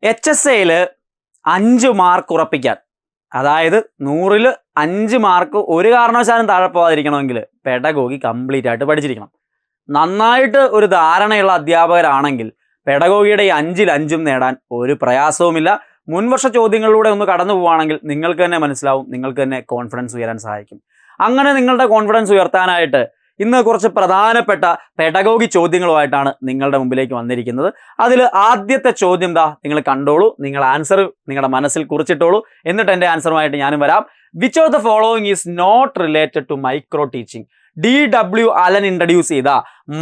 HSAയിൽ 5 mark ഉറപ്പിക്കാൻ, അതായത് 100-ൽ 5 mark ഒരു കാരണവശാലും താഴെ പോകാതിരിക്കണമെങ്കിൽ പെഡഗോഗി കംപ്ലീറ്റ് ആയിട്ട് പഠിച്ചിരിക്കണം. നന്നായിട്ട് ഒരു ധാരണയുള്ള അധ്യാപകരാണെങ്കിൽ പെഡഗോഗിയുടെ ഈ 5-ൽ 5 നേടാൻ ഒരു പ്രയാസവുമില്ല. മുൻവർഷ ചോദ്യങ്ങളിലൂടെ ഒന്ന് കടന്നു പോവുകയാണെങ്കിൽ നിങ്ങൾക്ക് തന്നെ മനസ്സിലാവും, നിങ്ങൾക്ക് തന്നെ കോൺഫിഡൻസ് ഉയരാൻ സഹായിക്കും. അങ്ങനെ നിങ്ങളുടെ കോൺഫിഡൻസ് ഉയർത്താനായിട്ട് ഇന്ന് കുറച്ച് പ്രധാനപ്പെട്ട പെഡഗോഗി ചോദ്യങ്ങളുമായിട്ടാണ് നിങ്ങളുടെ മുമ്പിലേക്ക് വന്നിരിക്കുന്നത്. അതിൽ ആദ്യത്തെ ചോദ്യം നിങ്ങൾ കണ്ടോളൂ, നിങ്ങൾ ആൻസർ നിങ്ങളുടെ മനസ്സിൽ കുറിച്ചിട്ടോളൂ, എന്നിട്ട് എൻ്റെ ആൻസറുമായിട്ട് ഞാനും വരാം. Which of the following is not related to micro teaching? DW Allen introduce ചെയ്ത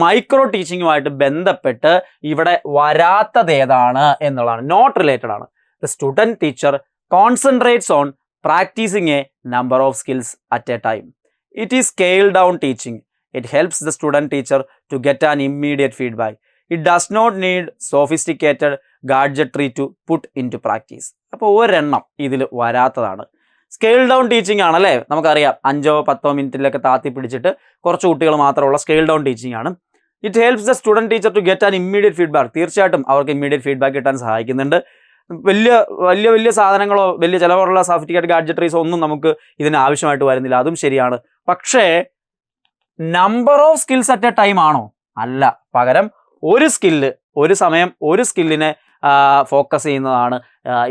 മൈക്രോ ടീച്ചിങ്ങുമായിട്ട് ബന്ധപ്പെട്ട് ഇവിടെ വരാത്തത് ഏതാണ് എന്നുള്ളതാണ്. നോട്ട് റിലേറ്റഡ് ആണ്. The student teacher concentrates on practising a number of skills at a time. It is scale down teaching. It helps the student teacher to get an immediate feedback. It does not need sophisticated gadgetry to put into practice. അപ്പോൾ ഒരെണ്ണം ഇതിൽ വരാത്തതാണ്. Scale down teaching ആണല്ലേ, നമുക്കറിയാം. 5-10 മിനിറ്റിലൊക്കെ താത്തി പിടിച്ചിട്ട് കുറച്ച് കുട്ടികൾ മാത്രമുള്ള സ്കെയിൽ ഡൗൺ ടീച്ചിങ് ആണ്. It helps the student teacher to get an immediate feedback. തീർച്ചയായിട്ടും അവർക്ക് ഇമ്മീഡിയറ്റ് ഫീഡ്ബാക്ക് കിട്ടാൻ സഹായിക്കുന്നുണ്ട്. വലിയ സാധനങ്ങളോ വലിയ ചിലവുള്ള സോഫിസ്റ്റിക്കേറ്റഡ് ഗാഡ്ജറ്ററീസോ ഒന്നും നമുക്ക് ഇതിന് ആവശ്യമായിട്ട് വരുന്നില്ല. അതും ശരിയാണ്. പക്ഷേ number of skills at a time ആണോ? അല്ല. പകരം ഒരു സ്കില്ല്, ഒരു സമയം ഒരു സ്കില്ലിനെ ഫോക്കസ് ചെയ്യുന്നതാണ്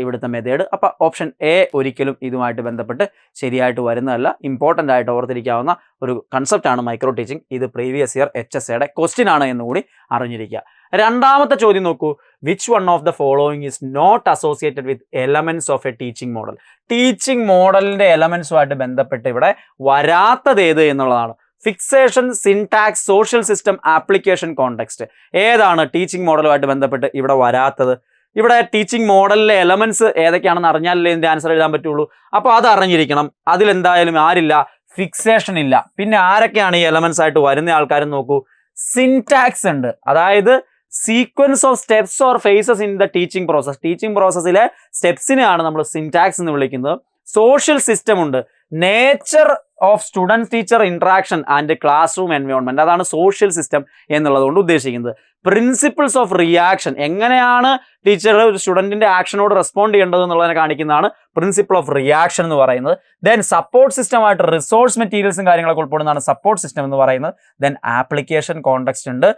ഇവിടുത്തെ മെത്തേഡ്. അപ്പോൾ ഓപ്ഷൻ എ ഒരിക്കലും ഇതുമായിട്ട് ബന്ധപ്പെട്ട് ശരിയായിട്ട് വരുന്നതല്ല. ഇമ്പോർട്ടൻ്റ് ആയിട്ട് ഓർത്തിരിക്കാവുന്ന ഒരു കൺസെപ്റ്റാണ് മൈക്രോ ടീച്ചിങ്. ഇത് പ്രീവിയസ് ഇയർ HSAയുടെ ക്വസ്റ്റ്യൻ ആണ് എന്നുകൂടി അറിഞ്ഞിരിക്കുക. രണ്ടാമത്തെ ചോദ്യം നോക്കൂ. Which one of the following is not associated with elements of a teaching model? Teaching മോഡലിന്റെ എലമെന്റ്സുമായിട്ട് ബന്ധപ്പെട്ട് ഇവിടെ വരാത്തത് ഏത് എന്നുള്ളതാണ്. Fixation, syntax, social system, application, context. ഏതാണ് ടീച്ചിങ് മോഡലുമായിട്ട് ബന്ധപ്പെട്ട് ഇവിടെ വരാത്തത്? ഇവിടെ ടീച്ചിങ് മോഡലിലെ എലമെന്റ്സ് ഏതൊക്കെയാണെന്ന് അറിഞ്ഞാലേ ഇതിന്റെ ആൻസർ എഴുതാൻ പറ്റുള്ളൂ. അപ്പോൾ അത് അറിഞ്ഞിരിക്കണം. അതിലെന്തായാലും ആരില്ല? ഫിക്സേഷൻ ഇല്ല. പിന്നെ ആരൊക്കെയാണ് ഈ എലമെന്റ്സ് ആയിട്ട് വരുന്ന ആൾക്കാരും നോക്കൂ. സിൻടാക്സ് ഉണ്ട്, അതായത് sequence of steps or phases in the teaching process. Teaching പ്രോസസ്സിലെ സ്റ്റെപ്സിനെയാണ് നമ്മൾ സിൻടാക്സ് എന്ന് വിളിക്കുന്നത്. സോഷ്യൽ സിസ്റ്റം ഉണ്ട്. Nature of student teacher interaction and classroom environment, അതാണ് സോഷ്യൽ സിസ്റ്റം എന്നുള്ളത് കൊണ്ട് ഉദ്ദേശിക്കുന്നത്. പ്രിൻസിപ്പിൾസ് ഓഫ് റിയാക്ഷൻ, എങ്ങനെയാണ് ടീച്ചർ ഒരു സ്റ്റുഡൻറ്റിന്റെ ആക്ഷനോട് റെസ്പോണ്ട് ചെയ്യേണ്ടത് എന്നുള്ളതിനെ കാണിക്കുന്നതാണ് പ്രിൻസിപ്പിൾ ഓഫ് റിയാക്ഷൻ എന്ന് പറയുന്നത്. ദെൻ സപ്പോർട്ട് സിസ്റ്റമായിട്ട് റിസോഴ്സ് മെറ്റീരിയൽസും കാര്യങ്ങളൊക്കെ ഉൾപ്പെടുന്നതാണ് സപ്പോർട്ട് സിസ്റ്റം എന്ന് പറയുന്നത്. ദെൻ ആപ്ലിക്കേഷൻ, കോണ്ടെക്സ്റ്റ് ഉണ്ട്.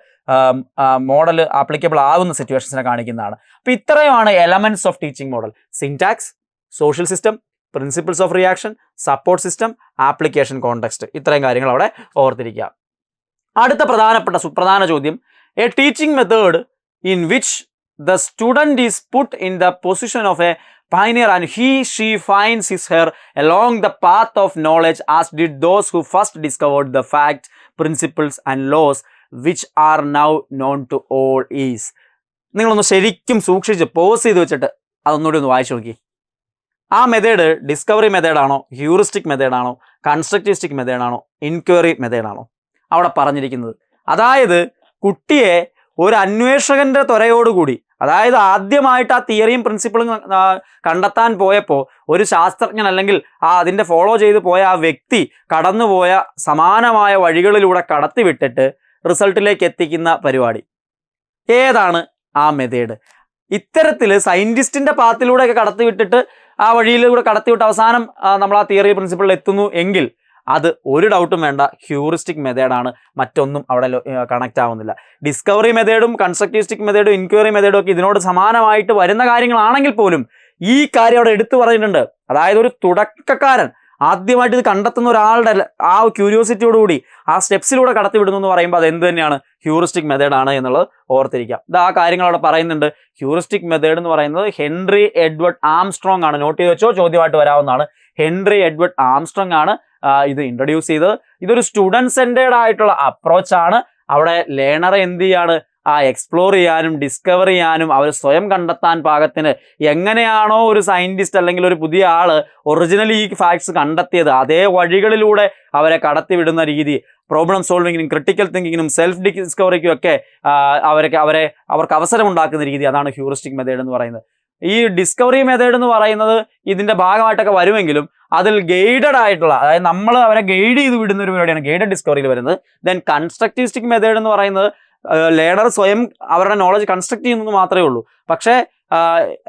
മോഡൽ ആപ്ലിക്കബിൾ ആവുന്ന സിറ്റുവേഷൻസിനെ കാണിക്കുന്നതാണ്. അപ്പോൾ ഇത്രയുമാണ് elements of teaching model. Syntax, social system, principles of reaction, support system, application, context. ഇത്രയും കാര്യങ്ങൾ അവിടെ ഓർത്തിരിക്കുക. അടുത്ത സുപ്രധാന ചോദ്യം. A teaching method in which the student is put in the position of A pioneer and she finds his her along the path of knowledge as did those who first discovered the facts, principles and laws which are now known to all is. നിങ്ങളൊന്ന് ശരിക്കും സൂക്ഷിച്ച് pose ചെയ്ത് വെച്ചിട്ട് അതൊന്നുകൂടി ഒന്ന് വായിച്ചു നോക്കി. ആ method discovery മെത്തേഡാണോ, heuristic മെത്തേഡാണോ, കൺസ്ട്രക്റ്റിവിസ്റ്റിക് മെത്തേഡാണോ, inquiry മെത്തേഡാണോ അവിടെ പറഞ്ഞിരിക്കുന്നത്? അതായത് കുട്ടിയെ ഒരു അന്വേഷകന്റെ ത്വരയോടുകൂടി, അതായത് ആദ്യമായിട്ട് ആ തിയറിയും പ്രിൻസിപ്പിളും കണ്ടെത്താൻ പോയപ്പോൾ ഒരു ശാസ്ത്രജ്ഞൻ അല്ലെങ്കിൽ അതിൻ്റെ ഫോളോ ചെയ്ത് പോയ ആ വ്യക്തി കടന്നുപോയ സമാനമായ വഴികളിലൂടെ കടത്തിവിട്ടിട്ട് റിസൾട്ടിലേക്ക് എത്തിക്കുന്ന പരിപാടി ഏതാണ് ആ മെത്തേഡ്? ഇത്തരത്തിൽ സയൻറ്റിസ്റ്റിൻ്റെ പാത്തിലൂടെയൊക്കെ കടത്തിവിട്ടിട്ട് ആ വഴിയിലൂടെ കടത്തിവിട്ട് അവസാനം നമ്മൾ ആ തിയറി പ്രിൻസിപ്പിളിൽ എത്തുന്നു എങ്കിൽ അത് ഒരു ഡൗട്ടും വേണ്ട, ഹ്യൂറിസ്റ്റിക് മെത്തേഡാണ്. മറ്റൊന്നും അവിടെ കണക്റ്റ് ആവുന്നില്ല. ഡിസ്കവറി മെത്തേഡും കൺസ്ട്രക്റ്റിവിസ്റ്റിക് മെത്തേഡും ഇൻക്വയറി മെത്തേഡും ഒക്കെ ഇതിനോട് സമാനമായിട്ട് വരുന്ന കാര്യങ്ങളാണെങ്കിൽ പോലും ഈ കാര്യം അവിടെ എടുത്തു പറഞ്ഞിട്ടുണ്ട്. അതായത് ഒരു തുടക്കക്കാരൻ ആദ്യമായിട്ട് ഇത് കണ്ടെത്തുന്ന ഒരാളുടെ ആ ക്യൂരിയോസിറ്റിയോടുകൂടി ആ സ്റ്റെപ്സിലൂടെ കടത്തിവിടുന്നു എന്ന് പറയുമ്പോൾ അത് എന്ത് തന്നെയാണ്? ഹ്യൂറിസ്റ്റിക് മെത്തേഡാണ് എന്നുള്ളത് ഓർത്തിരിക്കാം. ഇത് ആ കാര്യങ്ങൾ അവിടെ പറയുന്നുണ്ട്. ഹ്യൂറിസ്റ്റിക് മെത്തേഡ് എന്ന് പറയുന്നത് ഹെൻറി എഡ്വേർഡ് ആംസ്ട്രോങ് ആണ്. നോട്ട് ചെയ്ത് വെച്ചോ, ചോദ്യമായിട്ട് വരാവുന്നതാണ്. ഹെൻറി എഡ്വേർഡ് ആംസ്ട്രോങ് ആണ് ഇത് ഇൻട്രൊഡ്യൂസ് ചെയ്തത്. ഇതൊരു സ്റ്റുഡൻറ് സെൻറ്റേർഡ് ആയിട്ടുള്ള അപ്രോച്ചാണ്. അവിടെ ലേണറെ എന്ത് ചെയ്യാണ്? എക്സ്പ്ലോർ ചെയ്യാനും ഡിസ്കവർ ചെയ്യാനും അവർ സ്വയം കണ്ടെത്താൻ പാകത്തിന് എങ്ങനെയാണോ ഒരു സയൻറ്റിസ്റ്റ് അല്ലെങ്കിൽ ഒരു പുതിയ ആൾ ഒറിജിനലി ഈ ഫാക്ട്സ് കണ്ടെത്തിയത് അതേ വഴികളിലൂടെ അവരെ കടത്തിവിടുന്ന രീതി, പ്രോബ്ലം സോൾവിങ്ങിനും ക്രിട്ടിക്കൽ തിങ്കിങ്ങിനും സെൽഫ് ഡിസ്കവറിക്കും ഒക്കെ അവർക്ക് അവസരം ഉണ്ടാക്കുന്ന രീതി, അതാണ് ഹ്യൂറിസ്റ്റിക് മെത്തേഡ് എന്ന് പറയുന്നത്. ഈ ഡിസ്കവറി മെത്തേഡ് എന്ന് പറയുന്നത് ഇതിൻ്റെ ഭാഗമായിട്ടൊക്കെ വരുമെങ്കിലും അതിൽ ഗൈഡഡ് ആയിട്ടുള്ള, അതായത് നമ്മൾ അവരെ ഗൈഡ് ചെയ്ത് വിടുന്ന ഒരു പരിപാടിയാണ് ഗൈഡഡ് ഡിസ്കവറിയിൽ വരുന്നത്. ദെൻ കൺസ്ട്രക്റ്റിവിസ്റ്റിക് മെത്തേഡ് എന്ന് പറയുന്നത് ലേണർ സ്വയം അവരുടെ നോളജ് കൺസ്ട്രക്ട് ചെയ്യുന്നത് മാത്രമേ ഉള്ളൂ. പക്ഷേ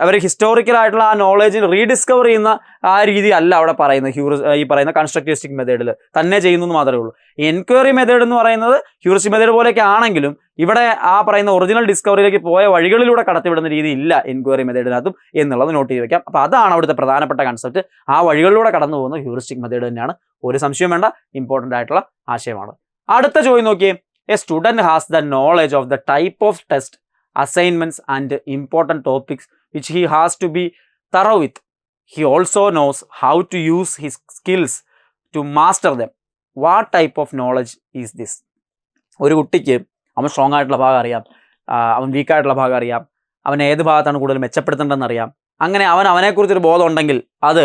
അവർ ഹിസ്റ്റോറിക്കലായിട്ടുള്ള ആ നോളേജിന് റീഡിസ്കവർ ചെയ്യുന്ന ആ രീതി അല്ല അവിടെ പറയുന്നത് ഈ പറയുന്ന കൺസ്ട്രക്റ്റിവിസ്റ്റിക് മെത്തേഡിൽ തന്നെ ചെയ്യുന്നു മാത്രമേ ഉള്ളൂ. എൻക്വയറി മെത്തേഡ് എന്ന് പറയുന്നത് ഹ്യൂറിസ്റ്റിക് മെത്തേഡ് പോലെയൊക്കെ ആണെങ്കിലും ഇവിടെ ആ പറയുന്ന ഒറിജിനൽ ഡിസ്കവറിയിലേക്ക് പോയ വഴികളിലൂടെ കടത്തിവിടുന്ന രീതി ഇല്ല എൻക്വയറി മെത്തേഡിനകത്തും എന്നുള്ളത് നോട്ട് ചെയ്ത് വെക്കാം. അപ്പോൾ അതാണ് അവിടുത്തെ പ്രധാനപ്പെട്ട കൺസെപ്റ്റ്. ആ വഴികളിലൂടെ കടന്നു പോകുന്ന ഹ്യൂറിസ്റ്റിക് മെത്തേഡ് തന്നെയാണ്, ഒരു സംശയം വേണ്ട, ഇമ്പോർട്ടൻ്റ് ആയിട്ടുള്ള ആശയമാണ്. അടുത്ത ചോദ്യം നോക്കിയേ. A student has the knowledge of the type of test, assignments and important topics which he has to be thorough with. He also knows how to use his skills to master them. What type of knowledge is this? ഒരു കുട്ടിക്ക് അവൻ strong ആയിട്ടുള്ള ഭാഗം അറിയാം, അവൻ വീക്കായിട്ടുള്ള ഭാഗം അറിയാം, അവൻ ഏത് ഭാഗത്താണ് കൂടുതൽ മെച്ചപ്പെടുത്തേണ്ടതെന്ന് അറിയാം. അങ്ങനെ അവനെക്കുറിച്ചൊരു ബോധം ഉണ്ടെങ്കിൽ അത്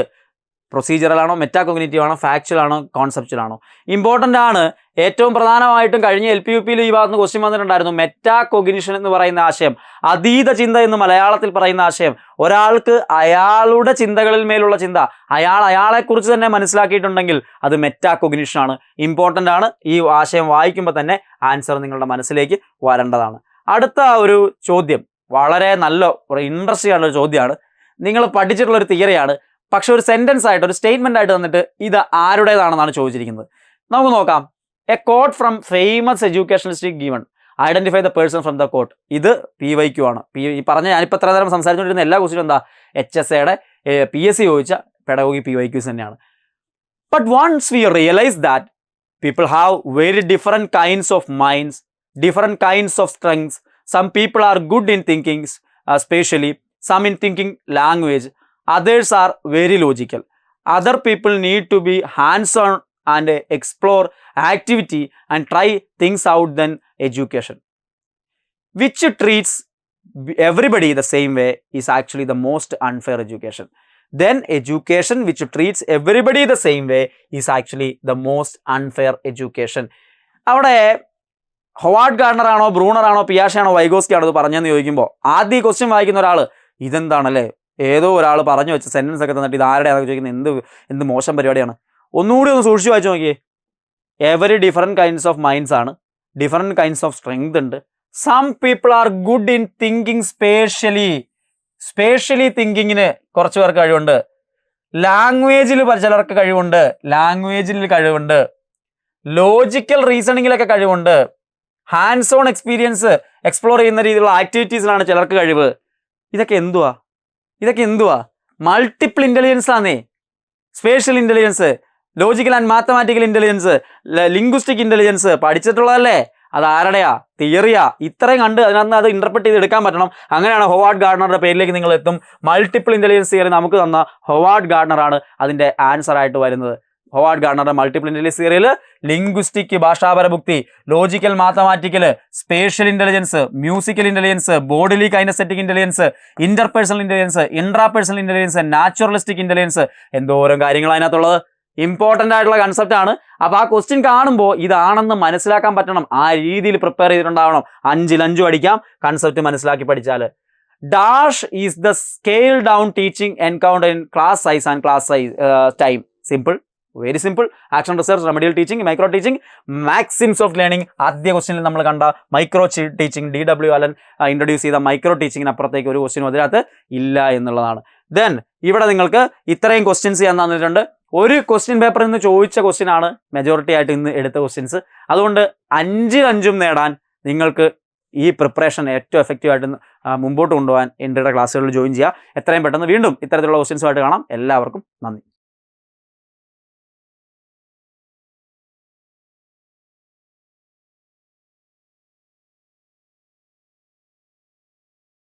പ്രൊസീജിയറലാണോ, മെറ്റാകോഗ്നിറ്റീവ് ആണോ, ഫാക്ച്വൽ ആണോ, കോൺസെപ്ച്വൽ ആണോ? ഇമ്പോർട്ടൻ്റ് ആണ്. ഏറ്റവും പ്രധാനമായിട്ടും കഴിഞ്ഞ LP-UP ഈ ഭാഗത്ത് ക്വസ്റ്റ്യൻ വന്നിട്ടുണ്ടായിരുന്നു. മെറ്റാകോഗ്നിഷൻ എന്ന് പറയുന്ന ആശയം, അതീത ചിന്ത എന്ന് മലയാളത്തിൽ പറയുന്ന ആശയം. ഒരാൾക്ക് അയാളുടെ ചിന്തകളിൽ മേലുള്ള ചിന്ത അയാളെക്കുറിച്ച് തന്നെ മനസ്സിലാക്കിയിട്ടുണ്ടെങ്കിൽ അത് മെറ്റാകോഗ്നിഷൻ ആണ്. ഇമ്പോർട്ടൻ്റ് ആണ്. ഈ ആശയം വായിക്കുമ്പോൾ തന്നെ ആൻസർ നിങ്ങളുടെ മനസ്സിലേക്ക് വരേണ്ടതാണ്. അടുത്ത ഒരു ചോദ്യം വളരെ നല്ല ഇൻട്രസ്റ്റിംഗ് ആയിട്ടുള്ള ഒരു ചോദ്യമാണ്. നിങ്ങൾ പഠിച്ചിട്ടുള്ളൊരു തിയറിയാണ്, പക്ഷെ ഒരു സെന്റൻസ് ആയിട്ട്, ഒരു സ്റ്റേറ്റ്മെന്റ് ആയിട്ട് തന്നിട്ട് ഇത് ആരുടേതാണെന്നാണ് ചോദിച്ചിരിക്കുന്നത്. നമുക്ക് നോക്കാം. A quote from famous educationalist given, identify the person from the quote. ഇത് PYQ ആണ്. ഈ പറഞ്ഞ ഞാനിപ്പോൾ ഇത്ര നേരം സംസാരിച്ചുകൊണ്ടിരുന്ന എല്ലാ ക്വസ്റ്റ്യനും എന്താ HSAയുടെ PSC ചോദിച്ച പെഡഗോഗി PYQs തന്നെയാണ്. But once we realise that people have very different kinds of minds, different kinds of strengths. Some people are good in thinking specially, some in thinking language, others are very logical. Other people need to be hands-on and explore activity and try things out than education. Which treats everybody the same way is actually the most unfair education. Then education which treats everybody the same way is actually the most unfair education. അവിടെ Howard Gardner ആണോ, Bruner ആണോ, പിയാഷെ ആണോ, Vygotsky ആണോ ഇത് പറഞ്ഞെന്ന് ചോദിക്കുമ്പോൾ ആദ്യം ഈ ക്വസ്റ്റ്യൻ വായിക്കുന്ന ഒരാൾ ഇതെന്താണല്ലേ, ഏതോ ഒരാൾ പറഞ്ഞു വെച്ച സെൻറ്റൻസ് ഒക്കെ തന്നിട്ട് ഇത് ആരുടെയാണെന്ന് ചോദിക്കുന്നത് എന്ത് മോശം പരിപാടിയാണ്. ഒന്നുകൂടി ഒന്ന് സൂക്ഷിച്ച് വായിച്ചു നോക്കിയേ. Every different kinds of minds ആണ്, ഡിഫറെൻറ്റ് കൈൻഡ്സ് ഓഫ് സ്ട്രെങ്ത് ഉണ്ട്. Some people are good in thinking spatially തിങ്കിങ്ങിന് കുറച്ച് പേർക്ക് കഴിവുണ്ട്. ലാംഗ്വേജിൽ ചിലർക്ക് കഴിവുണ്ട്. ലോജിക്കൽ റീസണിങ്ങിലൊക്കെ കഴിവുണ്ട്. ഹാൻഡ്സ് ഓൺ എക്സ്പീരിയൻസ് എക്സ്പ്ലോർ ചെയ്യുന്ന രീതിയിലുള്ള ആക്ടിവിറ്റീസിലാണ് ചിലർക്ക് കഴിവ്. ഇതൊക്കെ എന്തുവാ? മൾട്ടിപ്പിൾ ഇൻ്റലിജൻസ് ആണേ. Spatial intelligence, logical and mathematical intelligence, linguistic intelligence പഠിച്ചിട്ടുള്ളതല്ലേ? അത് ആരുടെയാ? തിയറിയാ. ഇത്രയും കണ്ട് അതിനകത്ത് അത് ഇന്റർപ്രറ്റ് ചെയ്ത് എടുക്കാൻ പറ്റണം. അങ്ങനെയാണ് ഹൊവാർഡ് ഗാർഡനറുടെ പേരിലേക്ക് നിങ്ങൾ എത്തും. മൾട്ടിപ്പിൾ ഇൻ്റലിജൻസ് തിയറി നമുക്ക് തന്ന ഹൊവാർഡ് ഗാർഡനറാണ് അതിൻ്റെ ആൻസർ ആയിട്ട് വരുന്നത്. ഹൊവാർഡ് ഗാർഡനറുടെ മൾട്ടിപ്പിൾ ഇൻ്റലിജൻസ് തിയറിയിൽ ലിംഗ്വിസ്റ്റിക് ഭാഷാപരബുദ്ധി, logical mathematical, spatial intelligence, musical intelligence, bodily kinesthetic intelligence, interpersonal intelligence, intrapersonal intelligence, naturalistic intelligence, എന്തോരം കാര്യങ്ങൾ അതിനകത്തുള്ളത്. ഇമ്പോർട്ടൻ്റ് ആയിട്ടുള്ള കൺസെപ്റ്റ് ആണ്. അപ്പോൾ ആ ക്വസ്റ്റ്യൻ കാണുമ്പോൾ ഇതാണെന്ന് മനസ്സിലാക്കാൻ പറ്റണം. ആ രീതിയിൽ പ്രിപ്പയർ ചെയ്തിട്ടുണ്ടാവണം. 5-ൽ 5 അടിക്കാം കൺസെപ്റ്റ് മനസ്സിലാക്കി പഠിച്ചാൽ. Dash is the scale down teaching encounter in class size and class time. Simple, very simple. Action research, remedial teaching, micro teaching, maxims of learning. ആദ്യ ക്വസ്റ്റ്യനിൽ നമ്മൾ കണ്ട micro teaching, DW Allen introduce ചെയ്ത micro ടീച്ചിങ്ങിന് അപ്പുറത്തേക്ക് ഒരു ക്വസ്റ്റ്യനും അതിനകത്ത് ഇല്ല എന്നുള്ളതാണ്. ദെൻ ഇവിടെ നിങ്ങൾക്ക് ഇത്രയും ക്വസ്റ്റ്യൻസ് ഞാൻ തന്നിട്ടുണ്ട്. ഒരു ക്വസ്റ്റ്യൻ പേപ്പറിൽ നിന്ന് ചോദിച്ച ക്വസ്റ്റ്യൻ ആണ് മെജോറിറ്റി ആയിട്ട് ഇന്ന് എടുത്ത ക്വസ്റ്റ്യൻസ്. അതുകൊണ്ട് 5-ൽ 5 നേടാൻ നിങ്ങൾക്ക് ഈ പ്രിപ്പറേഷൻ ഏറ്റവും എഫക്റ്റീവായിട്ട് മുമ്പോട്ട് കൊണ്ടുപോകാൻ എൻ്റെ ക്ലാസ്സുകളിൽ ജോയിൻ ചെയ്യുക. എത്രയും പെട്ടെന്ന് വീണ്ടും ഇത്തരത്തിലുള്ള ക്വസ്റ്റ്യൻസുമായിട്ട് കാണാം. എല്ലാവർക്കും നന്ദി.